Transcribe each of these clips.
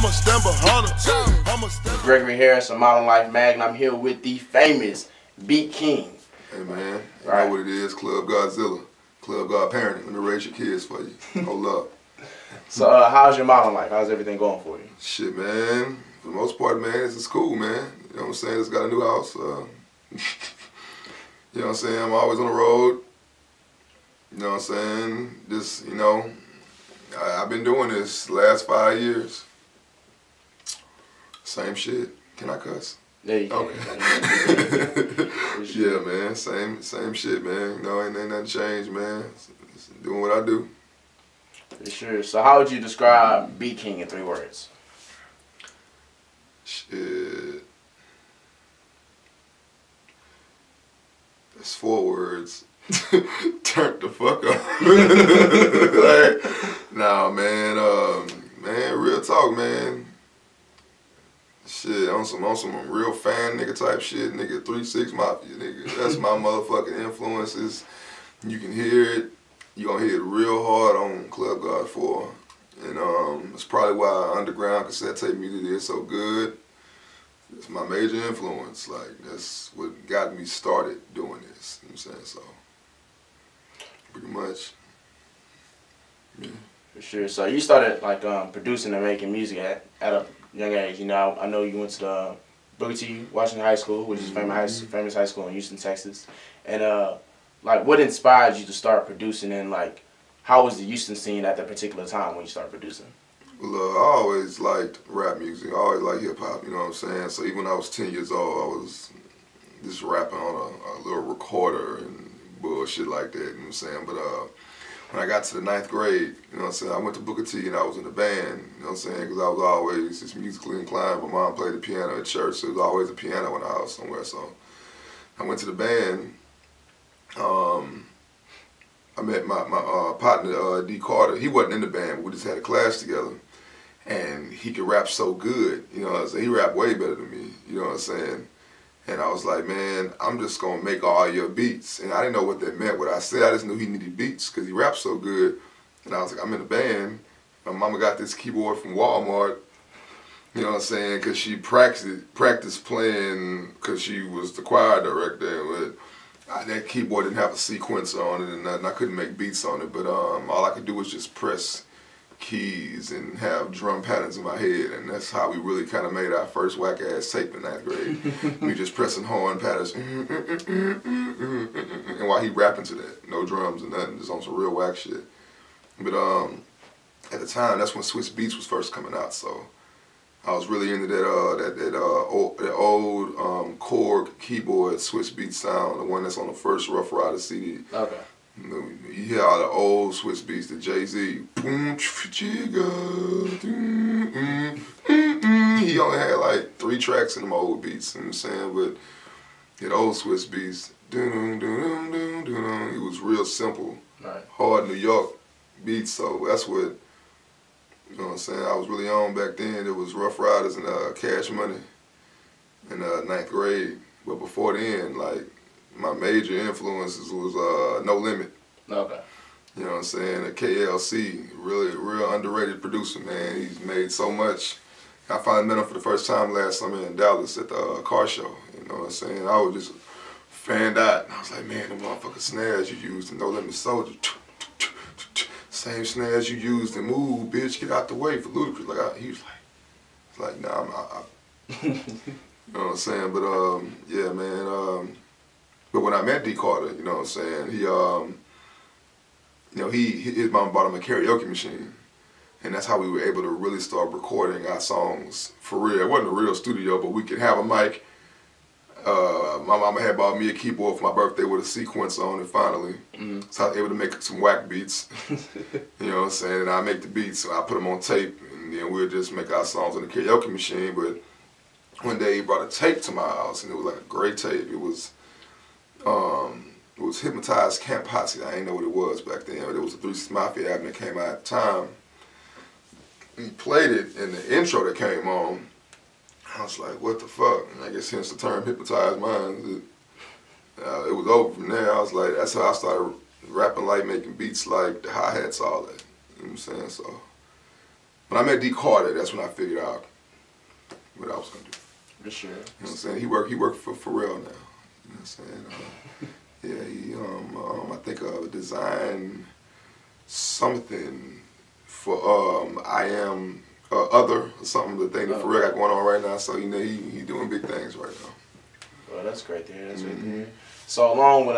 I'ma stand behind her. I'ma stand. Gregory Harris of Modern Life Mag, and I'm here with the famous Beatking. Hey man, you know what it is, Club Godzilla. Club God Parenting. Let me raise your kids for you. Hold up. So how's your modern life? How's everything going for you? Shit, man. For the most part, man, it's cool, man. You know what I'm saying? Just got a new house. You know what I'm saying? I'm always on the road. You know what I'm saying? Just, you know, I've been doing this the last 5 years. Same shit. Can I cuss? There you go. Okay. Yeah, man. Same shit, man. You know, ain't nothing changed, man. Just doing what I do. For sure. So how would you describe Beatking in 3 words? Shit. That's 4 words. Turn the fuck up. Like, nah, man. Man, real talk, man. Shit, on some real fan nigga type shit, nigga. 3-6 Mafia, nigga. That's my motherfucking influences. You can hear it. You gonna hear it real hard on Club God 4. And it's probably why underground cassette tape music is so good. It's my major influence. Like, that's what got me started doing this. You know what I'm saying? So, pretty much. Yeah. For sure. So you started like producing and making music at a young age. You know, I know you went to the Booker T. Washington High School, which is famous high school in Houston, Texas. And like, what inspired you to start producing, and like, how was the Houston scene at that particular time when you started producing? Well, I always liked rap music. I always liked hip hop. You know what I'm saying? So even when I was 10 years old, I was just rapping on a little recorder and bullshit like that. You know what I'm saying? But when I got to the 9th grade, you know what I'm saying, I went to Booker T and I was in the band, you know what I'm saying, because I was always just musically inclined. My mom played the piano at church, so there was always a piano in the house somewhere. So I went to the band. I met my partner, D. Carter. He wasn't in the band, but we just had a class together. And he could rap so good, you know what I'm saying? He rapped way better than me, you know what I'm saying? And I was like, man, I'm just gonna make all your beats. And I didn't know what that meant. What I said, I just knew he needed beats because he raps so good. And I was like, I'm in a band. My mama got this keyboard from Walmart, you know what I'm saying? Because she practiced playing because she was the choir director. But that keyboard didn't have a sequencer on it and nothing. I couldn't make beats on it. But all I could do was just press keys and have drum patterns in my head, and that's how we really kind of made our first whack ass tape in 9th grade. We just pressing horn patterns, and while he rapping to that, no drums and nothing, just on some real whack shit. But at the time, that's when Swiss Beats was first coming out, so I was really into that old Korg keyboard Swiss Beats sound, the one that's on the first Rough Rider CD. Okay. You hear all the old Swiss Beats, the Jay-Z. He only had like 3 tracks in them old beats, you know what I'm saying? But the old Swiss Beats, it was real simple, right. Hard New York beats, so that's what, you know what I'm saying, I was really on back then. It was Rough Riders and Cash Money in 9th grade. But before then, like, my major influences was No Limit. Okay. You know what I'm saying? A KLC, really real underrated producer, man. He's made so much. I finally met him for the first time last summer in Dallas at the car show. You know what I'm saying? I was just fanned out. And I was like, man, the motherfucking snares you used in No Limit Soldier. Same snares you used in Move, bitch, get out the way for Ludacris. Like, he was like, nah, you know what I'm saying? But yeah, man. But when I met D. Carter, you know what I'm saying, he, you know, his mom bought him a karaoke machine. And that's how we were able to really start recording our songs for real. It wasn't a real studio, but we could have a mic. My mama had bought me a keyboard for my birthday with a sequence on it finally. So I was able to make some whack beats. You know what I'm saying? And I make the beats, so I put them on tape, and then we'll just make our songs on the karaoke machine. But one day he brought a tape to my house, and it was like a great tape. It was Hypnotized Camp Posse. I didn't know what it was back then, but it was a 3-6 Mafia album that came out at the time. He played it, and the intro that came on, I was like, what the fuck? And I guess hence the term Hypnotized Minds. It was over from there. I was like, that's how I started rapping like, making beats like, the hi-hats, all that. You know what I'm saying? So when I met D. Carter, that's when I figured out what I was gonna do. For sure. You know what I'm saying? He worked for Pharrell now. You know what I'm saying? Yeah, he I think designed something for I Am Other or something, the thing that Pharrell got going on right now. So you know he doing big things right now. Well, that's great to hear. That's great to hear. So along with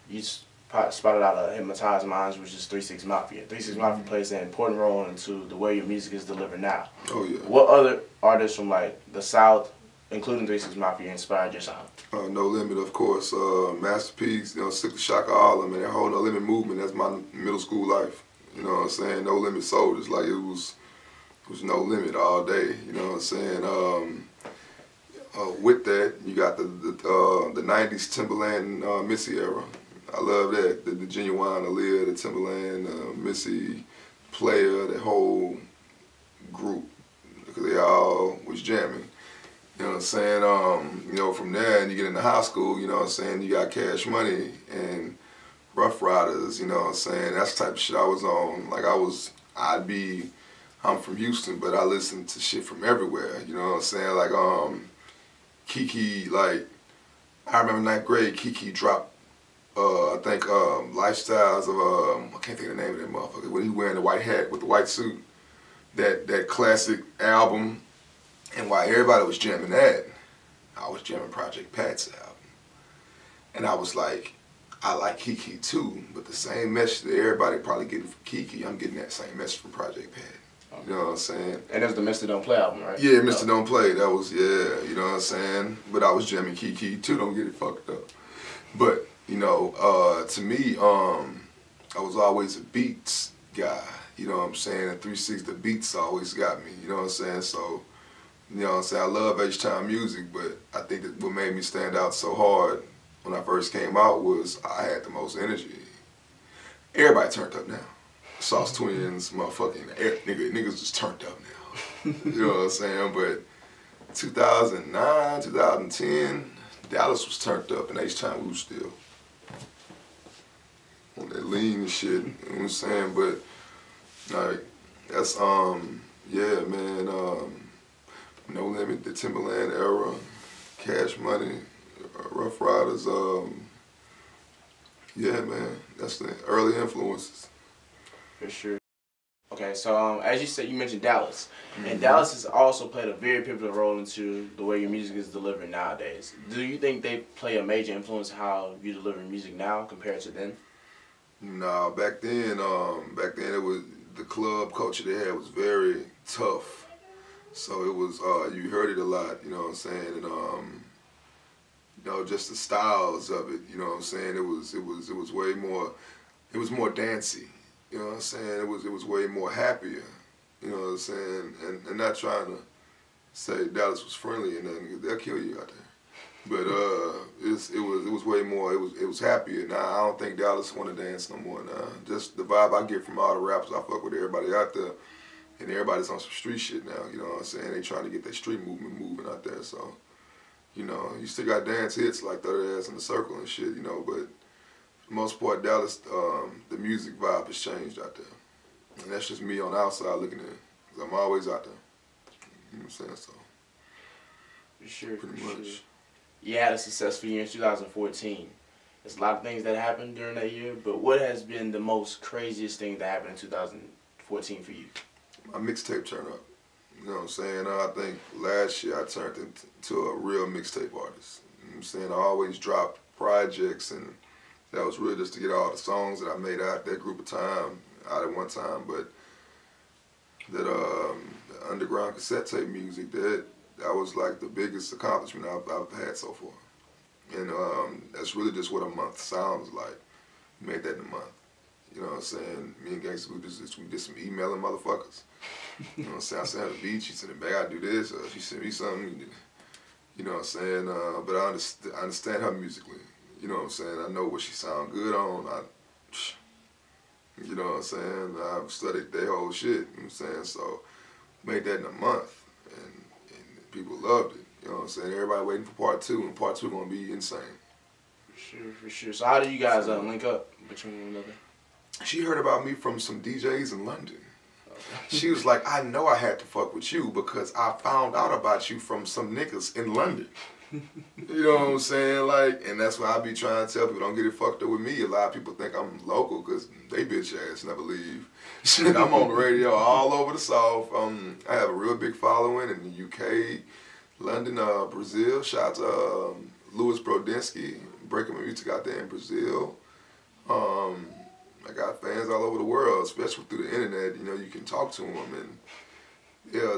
you spotted out Hypnotized Minds, which is 3 6 Mafia. 3 6 Mafia plays an important role into the way your music is delivered now. Oh yeah. What other artists from like the South, including 3 6 Mafia, inspired your sound? No Limit, of course. Masterpiece, you know, Sick the Shock of Harlem, and that whole No Limit movement. That's my middle school life. You know what I'm saying? No Limit Soldiers, like it was no limit all day. You know what I'm saying? With that, you got the 90s Timberland and Missy era. I love that. The Genuine, Aaliyah, the Timberland, Missy, Player, the whole group, because they all was jamming. You know what I'm saying? You know, from there, and you get into high school, you know what I'm saying, you got Cash Money and Rough Riders, you know what I'm saying? That's the type of shit I was on. Like I'm from Houston, but I listened to shit from everywhere, you know what I'm saying? Like, Kiki, like, I remember ninth grade, Kiki dropped, I think, Lifestyles of, I can't think of the name of that motherfucker, when he wearing the white hat with the white suit, that classic album. And while everybody was jamming that, I was jamming Project Pat's album. And I was like, I like Kiki too, but the same message that everybody probably getting from Kiki, I'm getting that same message from Project Pat. You know what I'm saying? And that's the Mr. Don't Play album, right? Yeah, Mr. Don't Play, that was, yeah, you know what I'm saying? But I was jamming Kiki too, don't get it fucked up. But, you know, to me, I was always a beats guy, you know what I'm saying? At 3-6, the beats always got me, you know what I'm saying? So, you know what I'm saying, I love H-Town music, but I think that what made me stand out so hard when I first came out was I had the most energy. Everybody turned up now. Sauce Twins, motherfucking, niggas just turned up now. You know what I'm saying? But 2009, 2010, Dallas was turned up, and H-Town we was still on that lean and shit, you know what I'm saying? But, like, that's, yeah, man, No Limit, the Timberland era, Cash Money, Rough Riders, yeah, man, that's the early influences. For sure. Okay, so as you said, you mentioned Dallas, and Dallas has also played a very pivotal role into the way your music is delivered nowadays. Do you think they play a major influence in how you deliver music now compared to then? No, back then it was, the club culture they had was very tough. So it was, you heard it a lot, you know what I'm saying, and you know, just the styles of it, you know what I'm saying. It was way more, it was more dancey, you know what I'm saying. It was way more happier, you know what I'm saying. And not trying to say Dallas was friendly and nothing, they'll kill you out there. But it was way more, it was happier. Now I don't think Dallas want to dance no more now. Just the vibe I get from all the rappers, I fuck with everybody out there. And everybody's on some street shit now, you know what I'm saying? They trying to get their street movement moving out there, so, you know, you still got dance hits like Third Ass in the Circle and shit, you know, but for the most part, Dallas, the music vibe has changed out there. And that's just me on the outside looking in, because I'm always out there. You know what I'm saying, so. For sure, pretty for much. sure. You had a successful year in 2014. There's a lot of things that happened during that year, but what has been the most craziest thing that happened in 2014 for you? My mixtape turned up. You know what I'm saying? I think last year I turned into a real mixtape artist. You know what I'm saying? I always dropped projects, and that was really just to get all the songs that I made out that group of time, out at one time. But that the underground cassette tape music, that was like the biggest accomplishment I've had so far. And that's really just what a month sounds like. We made that in a month. You know what I'm saying? Me and Gangsta, we did some emailing motherfuckers. You know what I'm saying? I sent her the beat, she sent it back, I do this, she sent me something. You know what I'm saying? But I understand her musically. You know what I'm saying? I know what she sound good on. You know what I'm saying? I've studied their whole shit, you know what I'm saying? So, made that in a month, and people loved it. You know what I'm saying? Everybody waiting for part two, and part two gonna be insane. For sure, for sure. So how do you guys link up between one another? She heard about me from some DJs in London. She was like, I know I had to fuck with you because I found out about you from some niggas in London. You know what I'm saying? Like, and that's why I be trying to tell people, don't get it fucked up with me. A lot of people think I'm local because they bitch ass never leave. Shit, I'm on the radio all over the South. I have a real big following in the UK, London, Brazil. Shout out to Louis Brodinski, breaking my music out there in Brazil. I got fans all over the world, especially through the internet. You know, you can talk to them, and yeah,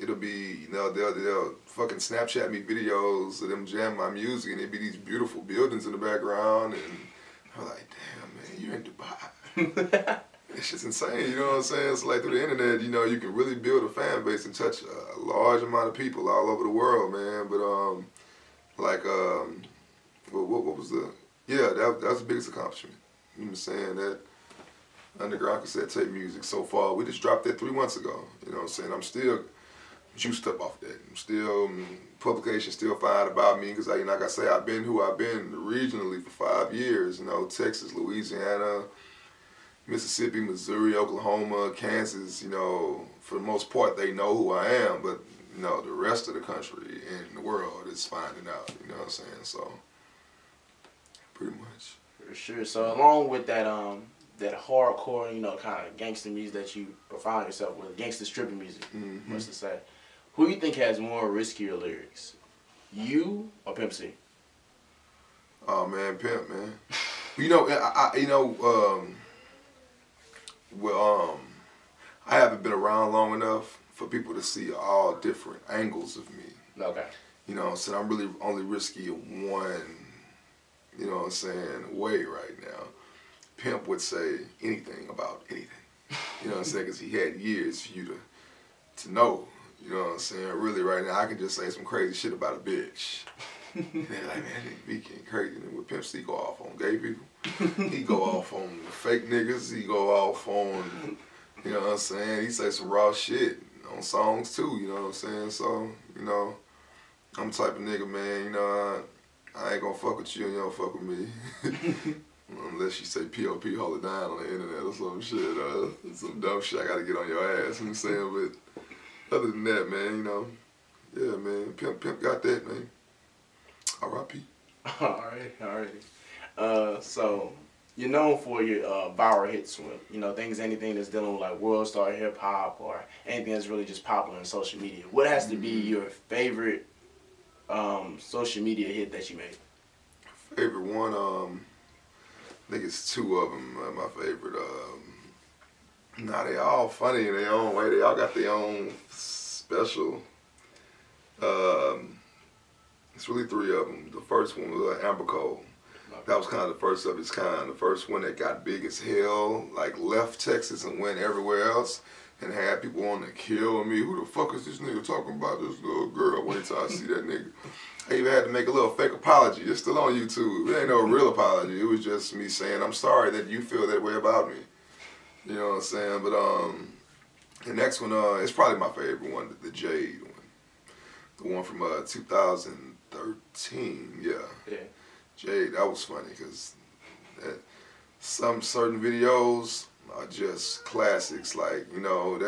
it'll be, you know, they'll fucking Snapchat me videos of them jamming my music, and it'd be these beautiful buildings in the background, and I'm like, damn, man, you're in Dubai. It's just insane, you know what I'm saying? So like through the internet, you know, you can really build a fan base and touch a large amount of people all over the world, man. But like, what was the? Yeah, that was the biggest accomplishment. You know what I'm saying? That underground cassette tape music so far. We just dropped that 3 months ago. You know what I'm saying? I'm still juiced up off that. I'm still, publications still find about me because, like I say, I've been who I've been regionally for 5 years. You know, Texas, Louisiana, Mississippi, Missouri, Oklahoma, Kansas. You know, for the most part, they know who I am. But, you know, the rest of the country and the world is finding out. You know what I'm saying? So, pretty much. For sure. So along with that, that hardcore, you know, kind of gangster music that you profound yourself with, gangster stripping music, much to say, who you think has more riskier lyrics, you or Pimp C? Oh man, Pimp, man. You know, I haven't been around long enough for people to see all different angles of me. Okay. You know, so I'm really only risky in one, you know what I'm saying, way right now. Pimp would say anything about anything. You know what I'm saying? Because he had years for you to know. You know what I'm saying? Really, right now, I can just say some crazy shit about a bitch. And they're like, man, that Beatking crazy. And with Pimp C, go off on gay people. He go off on fake niggas. He go off on, you know what I'm saying? He say some raw shit on songs too. You know what I'm saying? So, you know, I'm the type of nigga, man. You know, I ain't gonna fuck with you and you don't fuck with me. Unless you say P.O.P. hold it down on the internet or some shit, some dumb shit I gotta get on your ass, you know what I'm saying? But other than that, man, you know, yeah, man, Pimp got that, man. R.I.P. Alrighty. So, you're known for your viral hits with, you know, anything that's dealing with like world star hip hop or anything that's really just popular on social media. What has to be your favorite social media hit that you made? Favorite one, I think it's 2 of them. My favorite. Nah, they all funny in their own way. They all got their own special. It's really 3 of them. The first one was Amber Cole. That was kind of the first of its kind. The first one that got big as hell, like left Texas and went everywhere else, and had people wanting to kill me. Who the fuck is this nigga talking about? This little girl. Wait till I see that nigga. I even had to make a little fake apology. It's still on YouTube. It ain't no real apology. It was just me saying, I'm sorry that you feel that way about me. You know what I'm saying? But the next one, it's probably my favorite one, the Jade one. The one from 2013, yeah. Jade, that was funny because some certain videos are just classics. Like, you know,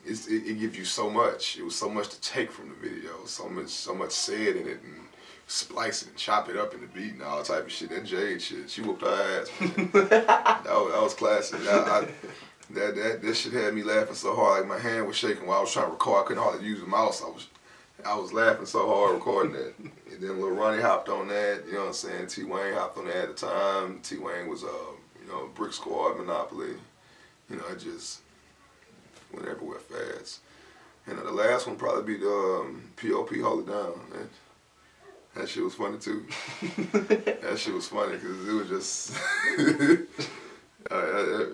it gives you so much. It was so much to take from the video. So much said in it, and splice it and chop it up in the beat and all type of shit. That Jade shit, she whooped her ass, man. that was classic. That shit had me laughing so hard, like my hand was shaking while I was trying to record. I couldn't hardly use the mouse. I was laughing so hard recording that. And then Lil Ronnie hopped on that, you know what I'm saying? T-Wayne hopped on that at the time. T-Wayne was, you know, Brick Squad, Monopoly. You know, it just went everywhere fast. And the last one probably be the P.O.P. Hold It Down, man. That shit was funny too. That shit was funny because it was just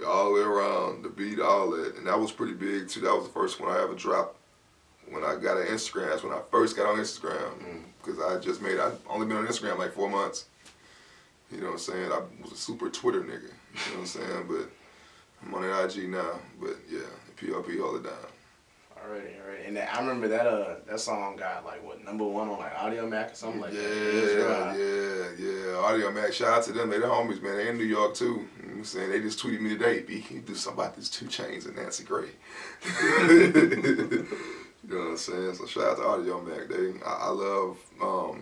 all the way around, the beat, all that. And that was pretty big too. That was the first one I ever dropped when I got an Instagram. That's when I first got on Instagram. Because I'd only been on Instagram like 4 months. You know what I'm saying? I was a super Twitter nigga. You know what I'm saying? But I'm on that IG now. But yeah, P.O.P. Hold It Down. Alright. And I remember that song got like what, #1 on like Audio Mac or something like that. Yeah. Audio Mac. Shout out to them. They the homies, man. They in New York too. You I'm saying they just tweeted me today, B, can you do something about this 2 Chainz and Nancy Gray? You know what I'm saying? So shout out to Audio Mac. I love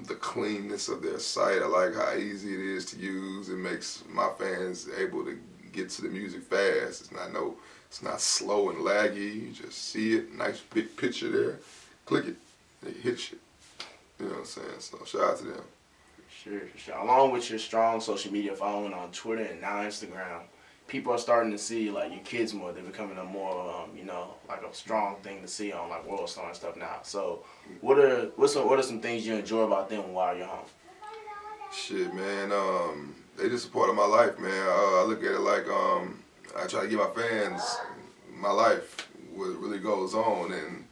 the cleanness of their site. I like how easy it is to use. It makes my fans able to get to the music fast. It's not slow and laggy. You just see it, nice big picture there. Click it, and you hit shit. You know what I'm saying? So shout out to them. For sure. Along with your strong social media following on Twitter and now Instagram, people are starting to see like your kids more. They're becoming a more, you know, like a strong thing to see on like World Star and stuff now. So, what are some things you enjoy about them while you're home? Shit, man. They just a part of my life, man. I look at it like I try to give my fans my life, what really goes on, and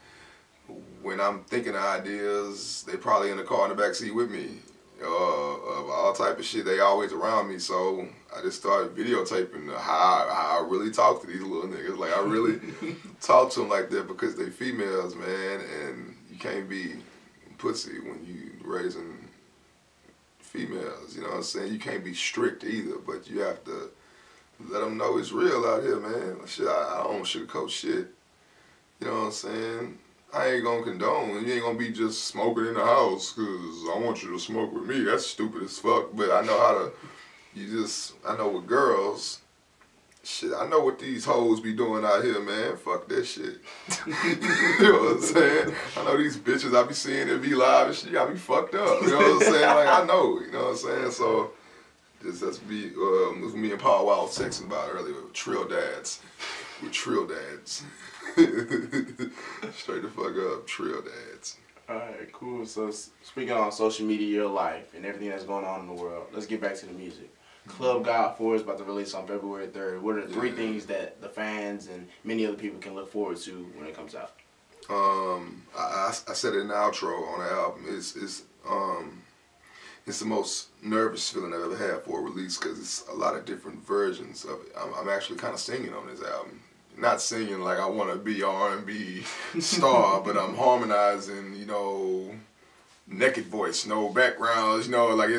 when I'm thinking of ideas, they probably in the car in the backseat with me. Of all type of shit, they always around me, so I just started videotaping how I really talk to these little niggas. Like I really talk to them like that because they females, man, and you can't be pussy when you raising females. You know what I'm saying? You can't be strict either, but you have to let them know it's real out here, man. Shit, I don't sugarcoat shit. You know what I'm saying? I ain't gonna condone. You ain't gonna be just smoking in the house because I want you to smoke with me. That's stupid as fuck. But I know how to, I know with girls, shit, I know what these hoes be doing out here, man. Fuck that shit. You know what I'm saying? I know these bitches I be seeing that be live and shit got me fucked up. You know what I'm saying? Like, I know, you know what I'm saying? So, that's me and Paul Wild was texting about earlier with Trill Dads. With Trill Dads. Straight the fuck up, Trill Dads. Alright, cool. So speaking on social media, your life, and everything that's going on in the world, let's get back to the music. Club God 4 is about to release on February 3rd. What are the 3 things that the fans and many other people can look forward to when it comes out? I said it in the outro on the album. It's the most nervous feeling I've ever had for a release because it's a lot of different versions of it. I'm actually kind of singing on this album. Not singing like I want to be R&B star, but I'm harmonizing, you know, naked voice, no backgrounds, you know, like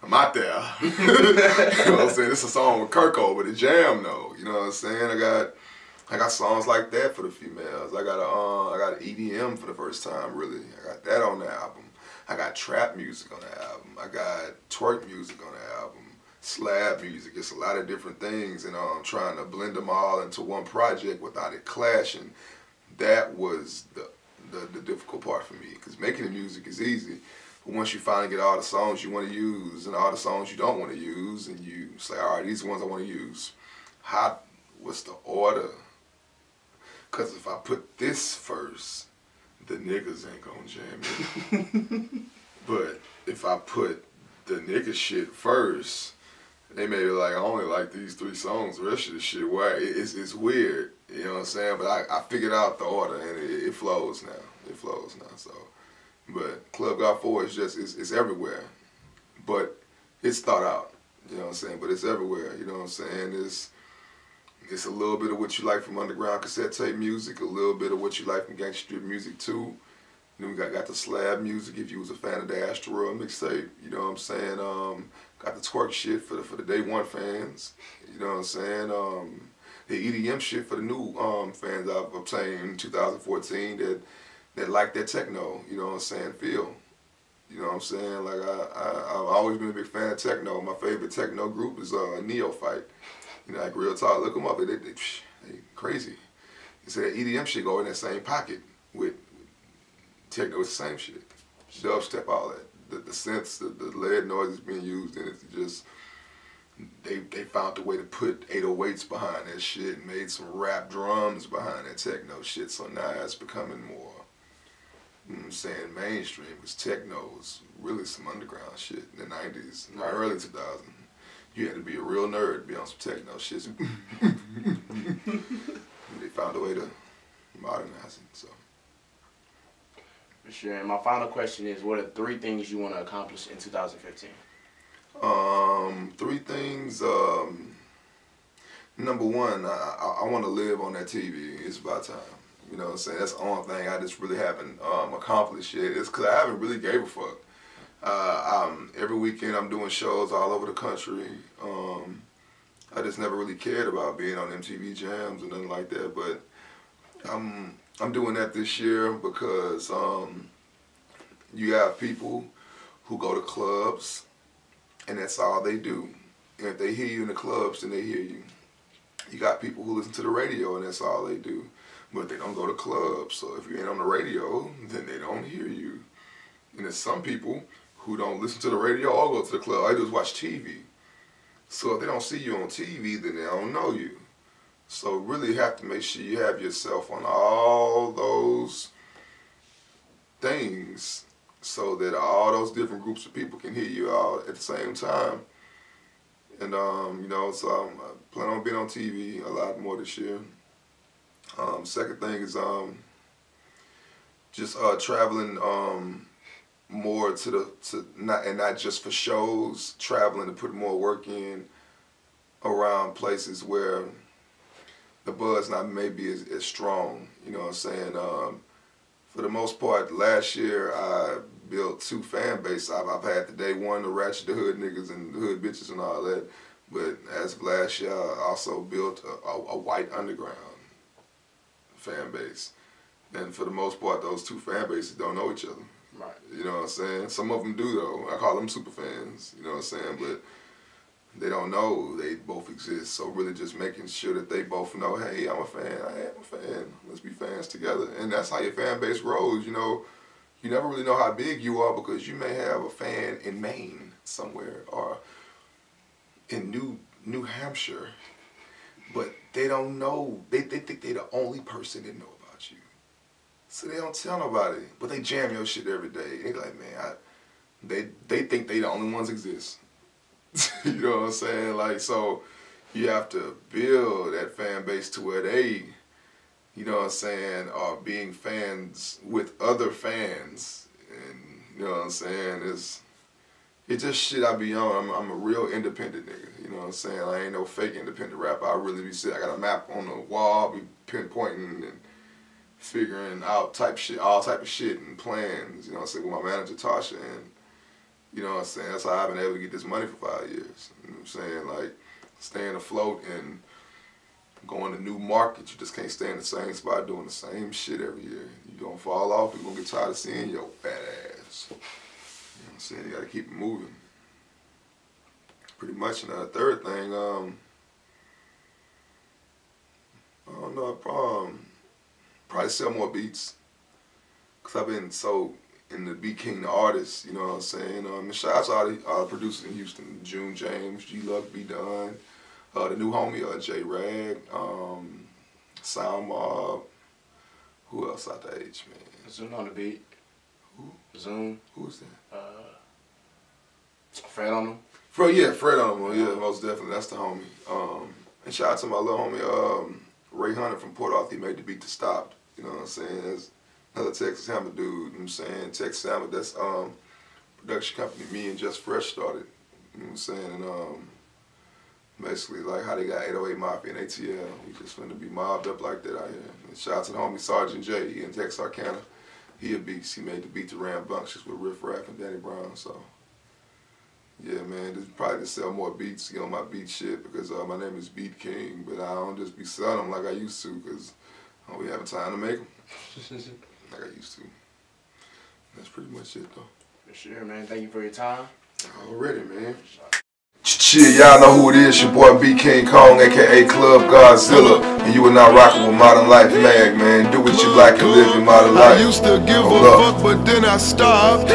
I'm out there. You know what I'm saying? It's a song with Kirko, but a jam though. You know what I'm saying? I got songs like that for the females. I got EDM for the first time, really. I got that on the album. I got trap music on the album. I got twerk music on the album. Slab music. It's a lot of different things, and I'm trying to blend them all into one project without it clashing. That was the difficult part for me, because making the music is easy, but once you finally get all the songs you want to use and all the songs you don't want to use, and you say, all right, these are the ones I want to use. What's the order? Because if I put this first, the niggas ain't gonna jam it. But if I put the nigga shit first, they may be like, I only like these 3 songs, the rest of the shit, why? It's weird, you know what I'm saying? But I figured out the order, and it flows now. It flows now, so. But Club God 4 is just, it's everywhere. But it's thought out, you know what I'm saying? But it's everywhere, you know what I'm saying? It's a little bit of what you like from underground cassette tape music, a little bit of what you like from gangsta strip music too. Then we got the slab music if you was a fan of the Asteroid mixtape, you know what I'm saying? Got the twerk shit for the Day One fans, you know what I'm saying? The EDM shit for the new fans I've obtained in 2014 that like that techno, you know what I'm saying, feel. You know what I'm saying? Like I've always been a big fan of techno. My favorite techno group is Neophyte. You know, like real talk, look them up, they crazy. You say that EDM shit go in that same pocket with techno, it's the same shit. Dubstep, all that. The synths, the lead noises being used in it, just, they found a way to put 808s behind that shit and made some rap drums behind that techno shit, so now it's becoming more, you know what I'm saying, mainstream, because techno was really some underground shit in the 90s, in the early 2000s. You had to be a real nerd to be on some techno shit. They found a way to modernize it, so. For sure. And my final question is, what are 3 things you want to accomplish in 2015? 3 things. Number 1, I want to live on that TV. It's about time. You know what I'm saying? That's the only thing I just really haven't accomplished yet. It's because I haven't really gave a fuck. Every weekend I'm doing shows all over the country. I just never really cared about being on MTV Jams or nothing like that. But I'm doing that this year because you have people who go to clubs and that's all they do. And if they hear you in the clubs, then they hear you. You got people who listen to the radio and that's all they do. But they don't go to clubs. So if you ain't on the radio, then they don't hear you. And there's some people who don't listen to the radio or go to the club. All they do is watch TV. So if they don't see you on TV, then they don't know you. So really you have to make sure you have yourself on all those things so that all those different groups of people can hear you all at the same time. And you know, so I plan on being on TV a lot more this year. Second thing is just traveling more not just for shows, traveling to put more work in around places where the buzz not maybe as strong. You know what I'm saying? For the most part, last year I built 2 fan bases. I've had the day one, the ratchet, the hood niggas and the hood bitches and all that. But as of last year, I also built a white underground fan base. And for the most part, those 2 fan bases don't know each other. Right. You know what I'm saying? Some of them do though. I call them super fans. You know what I'm saying? But they don't know they both exist. So really just making sure that they both know, hey, I'm a fan. I am a fan. Let's be fans together. And that's how your fan base grows. You know, you never really know how big you are because you may have a fan in Maine somewhere or in New Hampshire, but they don't know. They think they're the only person that know about you. So they don't tell nobody, but they jam your shit every day. They like, man, they think they the only ones exist. You know what I'm saying? Like, so you have to build that fan base to where they, you know what I'm saying, are being fans with other fans. And you know what I'm saying? It's just shit I be on. I'm a real independent nigga. You know what I'm saying? I ain't no fake independent rapper. I really be sitting. I got a map on the wall, be pinpointing and figuring out all type of shit and plans. You know what I'm saying? With my manager Tasha, and you know what I'm saying? That's how I've been able to get this money for 5 years. You know what I'm saying? Like staying afloat and going to new markets. You just can't stay in the same spot doing the same shit every year. You gonna fall off. You gonna get tired of seeing your fat ass. You know what I'm saying? You gotta keep it moving. Pretty much. And the third thing, I don't know, probably sell more beats. Cause I've been so in the Beatking, the artist, you know what I'm saying? And shout out to all the producers in Houston, June James, G-Luck, B Dunn, the new homie, J Rag, Sound Mob, who else out the H, man? Zoom on the beat. Who? Zoom. Who's that? Fred on them. Fred on them, yeah, most definitely, that's the homie. And shout out to my little homie, Ray Hunter from Port Arthur. He made the beat to Stop, you know what I'm saying? That's another Texas Hammer dude, you know what I'm saying? Texas Hammer, that's production company me and Just Fresh started, you know what I'm saying? And basically like how they got 808 Mafia and ATL. We just finna be mobbed up like that out here. And shout out to the homie Sergeant J, he in Texarkana. He a beast, he made the beat to Rambunctious with Riff Raff and Danny Brown, so. Yeah, man, just probably to sell more beats, get on my beat shit, because my name is Beatking, but I don't just be selling them like I used to, because I don't be having time to make them like I used to. That's pretty much it, though. For sure, man. Thank you for your time. Already, man. Shit, y'all know who it is, your boy B King Kong, aka Club Godzilla, and you are now rocking with Modern Life Mag, man. Do what you like and live your modern life. I used to give a fuck, but then I stopped.